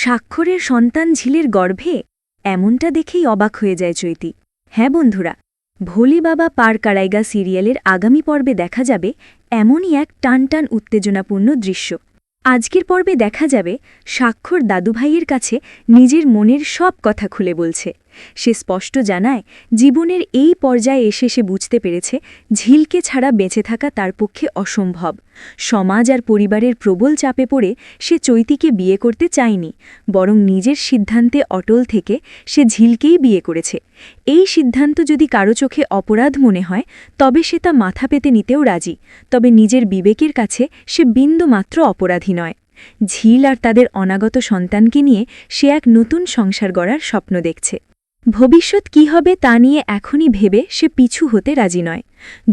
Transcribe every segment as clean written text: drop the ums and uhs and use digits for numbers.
স্বাক্ষরের সন্তান ঝিলের গর্ভে এমনটা দেখেই অবাক হয়ে যায় চৈতি। হ্যাঁ বন্ধুরা, ভোলে বাবা পার কারাইগা সিরিয়ালের আগামী পর্বে দেখা যাবে এমনই এক টানটান উত্তেজনাপূর্ণ দৃশ্য। আজকের পর্বে দেখা যাবে স্বাক্ষর দাদুভাইয়ের কাছে নিজের মনের সব কথা খুলে বলছে। সে স্পষ্ট জানায় জীবনের এই পর্যায়ে এসে সে বুঝতে পেরেছে ঝিলকে ছাড়া বেঁচে থাকা তার পক্ষে অসম্ভব। সমাজ আর পরিবারের প্রবল চাপে পড়ে সে চৈতিকে বিয়ে করতে চায়নি, বরং নিজের সিদ্ধান্তে অটল থেকে সে ঝিলকেই বিয়ে করেছে। এই সিদ্ধান্ত যদি কারো চোখে অপরাধ মনে হয় তবে সে তা মাথা পেতে নিতেও রাজি, তবে নিজের বিবেকের কাছে সে বিন্দুমাত্র অপরাধী নয়। ঝিল আর তাদের অনাগত সন্তানকে নিয়ে সে এক নতুন সংসার গড়ার স্বপ্ন দেখছে। ভবিষ্যৎ কী হবে তা নিয়ে এখনই ভেবে সে পিছু হতে রাজি নয়।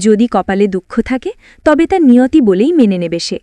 যদি কপালে দুঃখ থাকে তবে তা নিয়তি বলেই মেনে নেবে সে।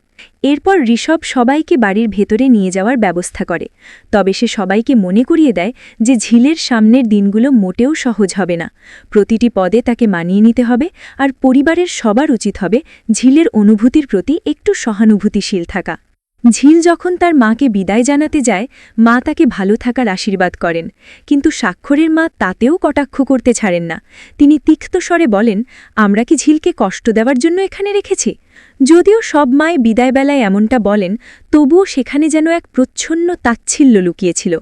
এরপর ঋষভ সবাইকে বাড়ির ভেতরে নিয়ে যাওয়ার ব্যবস্থা করে, তবে সে সবাইকে মনে করিয়ে দেয় যে ঝিলের সামনের দিনগুলো মোটেও সহজ হবে না। প্রতিটি পদে তাকে মানিয়ে নিতে হবে, আর পরিবারের সবার উচিত হবে ঝিলের অনুভূতির প্রতি একটু সহানুভূতিশীল থাকা। ঝিল যখন তার মাকে বিদায় জানাতে যায়, মা তাকে ভালো থাকার আশীর্বাদ করেন, কিন্তু স্বাক্ষরের মা তাতেও কটাক্ষ করতে ছাড়েন না। তিনি তিক্ত স্বরে বলেন, আমরা কি ঝিলকে কষ্ট দেওয়ার জন্য এখানে রেখেছি? যদিও সব মায়ে বিদায়বেলায় এমনটা বলেন, তবুও সেখানে যেন এক প্রচ্ছন্ন তাচ্ছিল্য লুকিয়েছিল।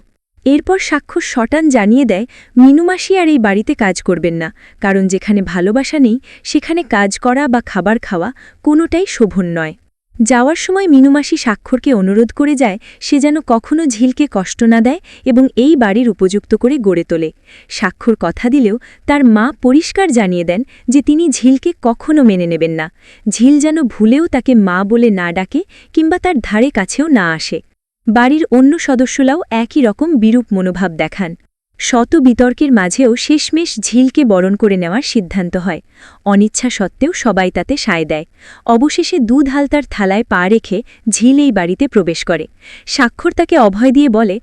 এরপর স্বাক্ষর শটান জানিয়ে দেয় মিনুমাসি আর এই বাড়িতে কাজ করবেন না, কারণ যেখানে ভালোবাসা নেই সেখানে কাজ করা বা খাবার খাওয়া কোনোটাই শোভন নয়। যাওয়ার সময় মিনুমাসি স্বাক্ষরকে অনুরোধ করে যায় সে যেন কখনো ঝিলকে কষ্ট না দেয় এবং এই বাড়ির উপযুক্ত করে গড়ে তোলে। স্বাক্ষর কথা দিলেও তার মা পরিষ্কার জানিয়ে দেন যে তিনি ঝিলকে কখনো মেনে নেবেন না। ঝিল যেন ভুলেও তাকে মা বলে না ডাকে কিংবা তার ধারে কাছেও না আসে। বাড়ির অন্য সদস্যরাও একই রকম বিরূপ মনোভাব দেখান। শত বিতর্কের মাঝেও শেষমেশ ঝিলকে বরণ করে নেওয়ার সিদ্ধান্ত হয়। অনিচ্ছা সত্ত্বেও সবাই তাতে সায় দেয়। অবশেষে দুধ হালতার থালায় পা রেখে ঝিল এই বাড়িতে প্রবেশ করে। স্বাক্ষর তাকে অভয় দিয়ে বলে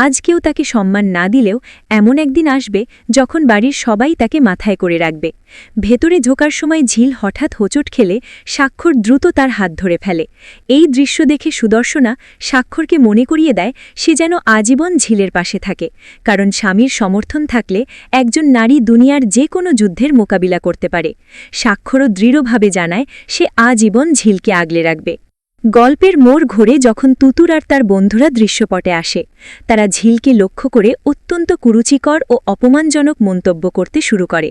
আজ কেউ তাকে সম্মান না দিলেও এমন একদিন আসবে যখন বাড়ির সবাই তাকে মাথায় করে রাখবে। ভেতরে ঢোকার সময় ঝিল হঠাৎ হোঁচট খেলে স্বাক্ষর দ্রুত তার হাত ধরে ফেলে। এই দৃশ্য দেখে সুদর্শনা স্বাক্ষরকে মনে করিয়ে দেয় সে যেন আজীবন ঝিলের পাশে থাকে, কারণ স্বামীর সমর্থন থাকলে একজন নারী দুনিয়ার যে কোনো যুদ্ধের মোকাবিলা করতে পারে। স্বাক্ষরও দৃঢ়ভাবে জানায় সে আজীবন ঝিলকে আগলে রাখবে। গল্পের মোড় ঘোরে যখন তুতুর আর তার বন্ধুরা দৃশ্যপটে আসে। তারা ঝিলকে লক্ষ্য করে অত্যন্ত কুরুচিকর ও অপমানজনক মন্তব্য করতে শুরু করে।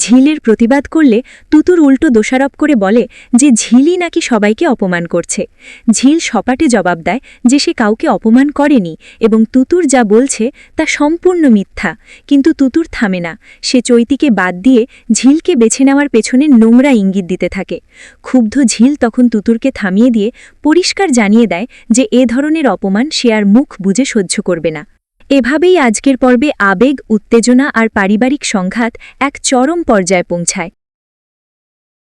ঝিলের প্রতিবাদ করলে তুতুর উল্টো দোষারোপ করে বলে যে ঝিলই নাকি সবাইকে অপমান করছে। ঝিল সপাটে জবাব দেয় যে সে কাউকে অপমান করেনি এবং তুতুর যা বলছে তা সম্পূর্ণ মিথ্যা। কিন্তু তুতুর থামে না, সে চৈতিকে বাদ দিয়ে ঝিলকে বেছে নেওয়ার পেছনে নোংরা ইঙ্গিত দিতে থাকে। ক্ষুব্ধ ঝিল তখন তুতুরকে থামিয়ে দিয়ে পরিষ্কার জানিয়ে দেয় যে এ ধরনের অপমান সে আর মুখ বুজে সহ্য করবে না। এভাবেই আজকের পর্বে আবেগ, উত্তেজনা আর পারিবারিক সংঘাত এক চরম পর্যায়ে পৌঁছায়।